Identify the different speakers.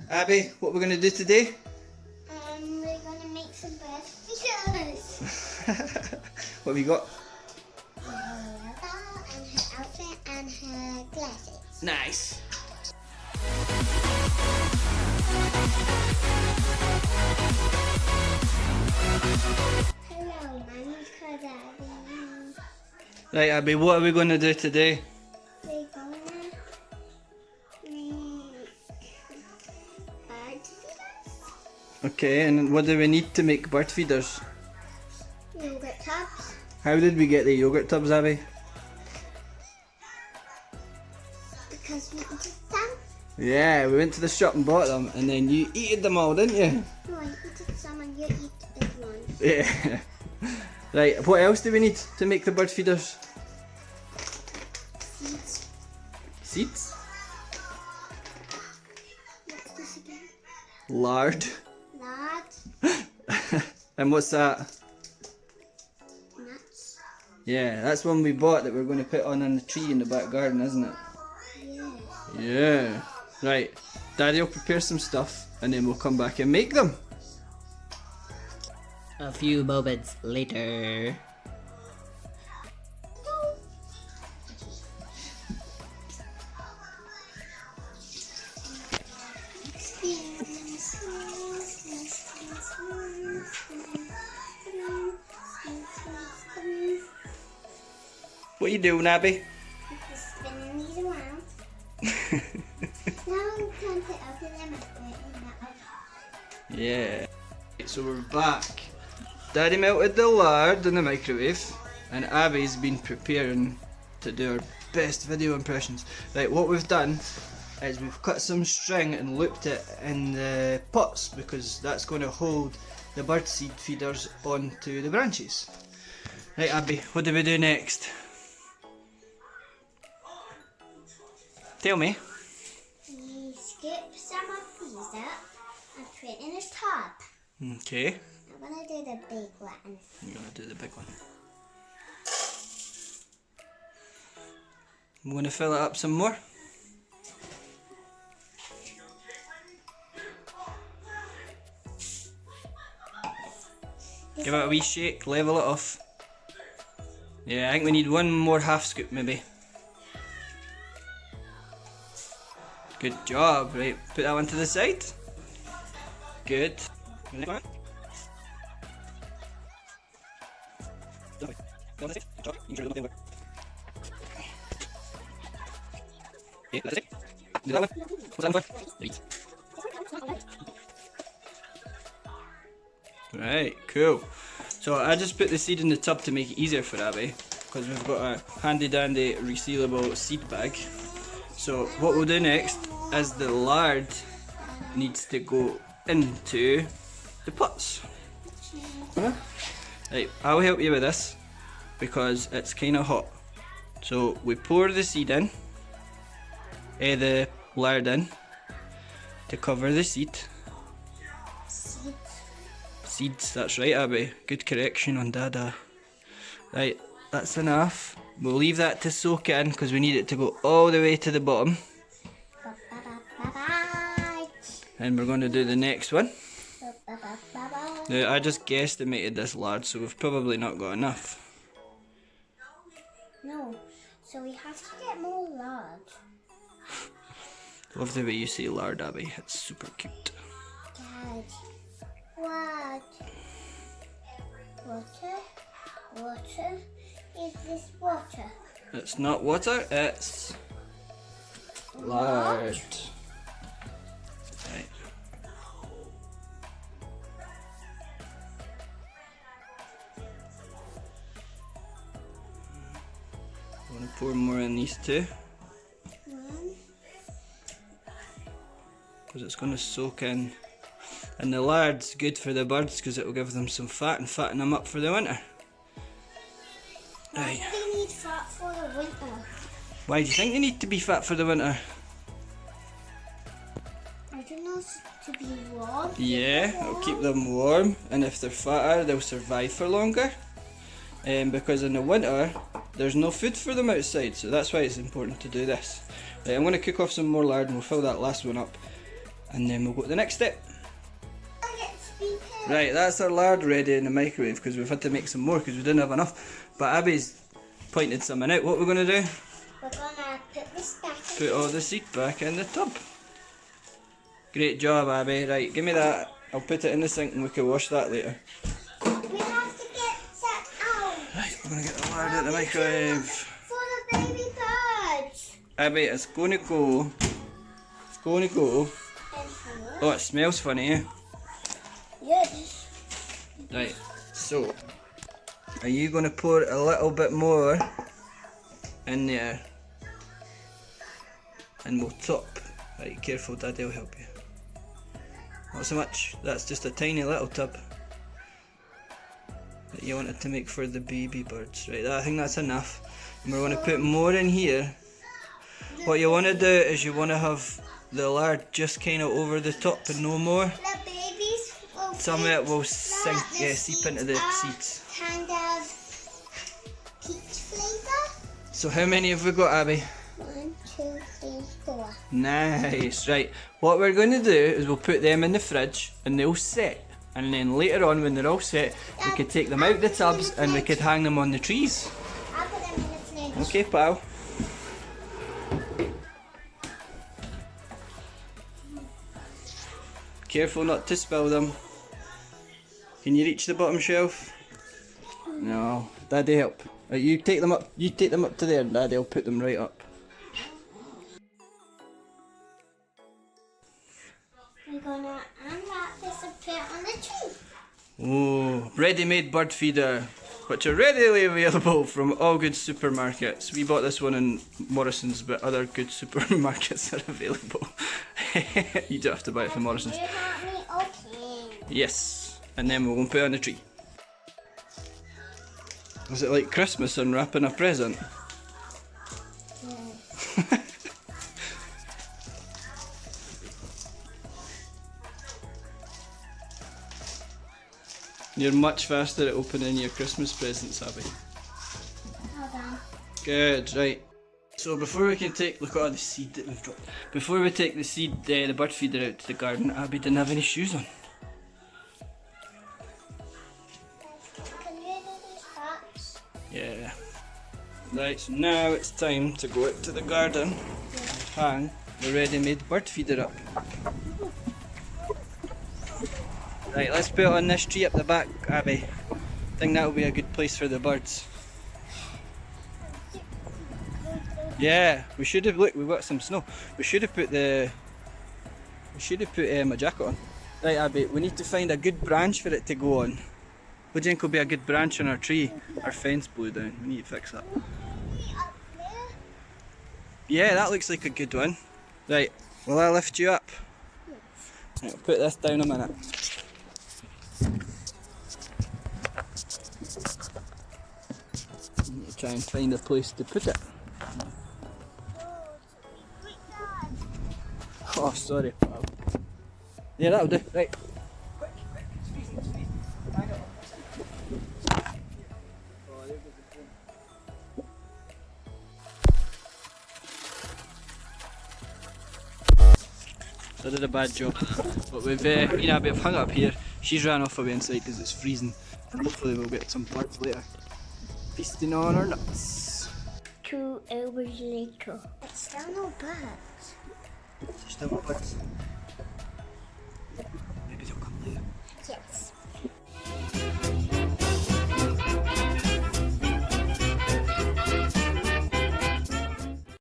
Speaker 1: Abby, what we're going to do today?
Speaker 2: We're going to make some breakfast.
Speaker 1: What have you got?
Speaker 2: And her outfit and her glasses.
Speaker 1: Nice.
Speaker 2: Hello, my name's Abby.
Speaker 1: Right, Abby, what are we going to do today?
Speaker 2: We're going to make bird feeders.
Speaker 1: Okay, and what do we need to make bird feeders?
Speaker 2: Yogurt tubs.
Speaker 1: How did we get the yogurt tubs, Abby?
Speaker 2: Because we eated some.
Speaker 1: Yeah, we went to the shop and bought them, and then you eated them all, didn't you?
Speaker 2: No, I eated some and you eat this one.
Speaker 1: Yeah. Right, what else do we need to make the bird feeders?
Speaker 2: Seeds.
Speaker 1: Seeds?
Speaker 2: What's this again?
Speaker 1: Lard.
Speaker 2: Lard.
Speaker 1: And what's that?
Speaker 2: Nuts.
Speaker 1: Yeah, that's one we bought that we're going to put on the tree in the back garden, isn't it?
Speaker 2: Yeah.
Speaker 1: Yeah. Right, Daddy will prepare some stuff and then we'll come back and make them.
Speaker 3: A few moments later.
Speaker 1: What are you doing, Abby?
Speaker 2: Just spinning these around. Now I'm going to open them up.
Speaker 1: Yeah. So we're back. Daddy melted the lard in the microwave and Abby's been preparing to do our best video impressions. Right, what we've done is we've cut some string and looped it in the pots because that's going to hold the bird seed feeders onto the branches. Right, Abby, what do we do next? Tell me.
Speaker 2: We scoop some of these up and put it in a tub.
Speaker 1: Okay.
Speaker 2: I'm going to do the big one.
Speaker 1: You're going to do the big one. I'm going to fill it up some more. Give it a wee shake, level it off. Yeah, I think we need one more half scoop maybe. Good job, right, put that one to the side. Good. Right, cool. So I just put the seed in the tub to make it easier for Abby because we've got a handy dandy resealable seed bag. So what we'll do next is the lard needs to go into the pots. Right, I'll help you with this because it's kind of hot. So we pour the seed in, the lard in to cover the seed. Seeds, that's right, Abby. Good correction on Dada. Right, that's enough. We'll leave that to soak in because we need it to go all the way to the bottom.
Speaker 2: Bye-bye.
Speaker 1: And we're going to do the next one.
Speaker 2: Bye-bye.
Speaker 1: Now, I just guesstimated this lard, so we've probably not got enough.
Speaker 2: No, so we have to get more lard.
Speaker 1: Love the way you say lard, Abby. It's super cute.
Speaker 2: Dad, what? Water? Water? Is this water?
Speaker 1: It's not water, it's lard. Right. I want to pour more in these two because it's going to soak in. And the lard's good for the birds because it will give them some fat and fatten them up for the winter. Right.
Speaker 2: Why do they need fat for the winter?
Speaker 1: Why do you think they need to be fat for the winter?
Speaker 2: I don't know, to be warm.
Speaker 1: Yeah, it'll keep them warm, and if they're fatter, they'll survive for longer. Because in the winter, there's no food for them outside, so that's why it's important to do this. Right, I'm going to cook off some more lard and we'll fill that last one up. And then we'll go to the next step.
Speaker 2: I get speakers.
Speaker 1: Right, that's our lard ready in the microwave because we've had to make some more because we didn't have enough. But Abby's pointed something out. What we're going to do?
Speaker 2: We're gonna put this back.
Speaker 1: Put all the seed back in the tub. Great job, Abby. Right, give me that. I'll put it in the sink and we can wash that later.
Speaker 2: We have to get that out.
Speaker 1: Right, we're going to get the lard out of the microwave.
Speaker 2: For the baby birds.
Speaker 1: Abby, it's going to go. It's going to go. Oh, it smells funny, eh?
Speaker 2: Yes.
Speaker 1: Right, so are you going to pour a little bit more in there? And we'll top. Right, careful, Daddy will help you. Not so much, that's just a tiny little tub that you wanted to make for the baby birds. Right, I think that's enough. And we're going to put more in here. What you want to do is you want to have the lard just kind of over the top and no more.
Speaker 2: The babies will
Speaker 1: Some of it will sink, seep into the seeds.
Speaker 2: Kind of peach flavour.
Speaker 1: So how many have we got, Abby?
Speaker 2: 1, 2, 3, 4.
Speaker 1: Nice, right. What we're going to do is we'll put them in the fridge and they'll set. And then later on when they're all set, we could take them out the tubs and we could hang them on the trees.
Speaker 2: I'll put them in the fridge.
Speaker 1: Okay, pal. Careful not to spill them. Can you reach the bottom shelf? No, Daddy help. Right, you take them up. You take them up to there, and Daddy will put them right up.
Speaker 2: We're gonna unwrap this and put it on the tree.
Speaker 1: Oh, ready-made bird feeder, which are readily available from all good supermarkets. We bought this one in Morrison's, but other good supermarkets are available. You don't have to buy it from Morrison's.
Speaker 2: You want me open?
Speaker 1: Yes, and then we're going to put it on the tree. Was it like Christmas unwrapping a present?
Speaker 2: Yeah.
Speaker 1: You're much faster at opening your Christmas presents, Abby.
Speaker 2: Hold on.
Speaker 1: Good, right. So before we can take, look at all the seed that we've dropped. Before we take the seed, the bird feeder out to the garden, Abby didn't have any shoes on.
Speaker 2: Can you do these parts?
Speaker 1: Yeah. Right, so now it's time to go out to the garden and hang the ready-made bird feeder up. Right, let's put it on this tree up the back, Abby. I think that'll be a good place for the birds. Yeah, we should have, look, we've got some snow. We should have put a jacket on. Right, Abby, we need to find a good branch for it to go on. What do you think will be a good branch on our tree? Our fence blew down, we need to fix that.
Speaker 2: Up there?
Speaker 1: Yeah, that looks like a good one. Right, will I lift you up? Right, I'll put this down a minute. Need to try and find a place to put it. Oh, sorry, pal. Yeah, that'll do. Right. Quick, squeeze. Hang it up. Oh, there goes the phone. So I did a bad job. But we've been a bit hung up here. She's ran off away inside because it's freezing. And hopefully we'll get some birds later. Feasting on our nuts.
Speaker 2: 2 hours later. It's still no birds.
Speaker 1: There's still no birds.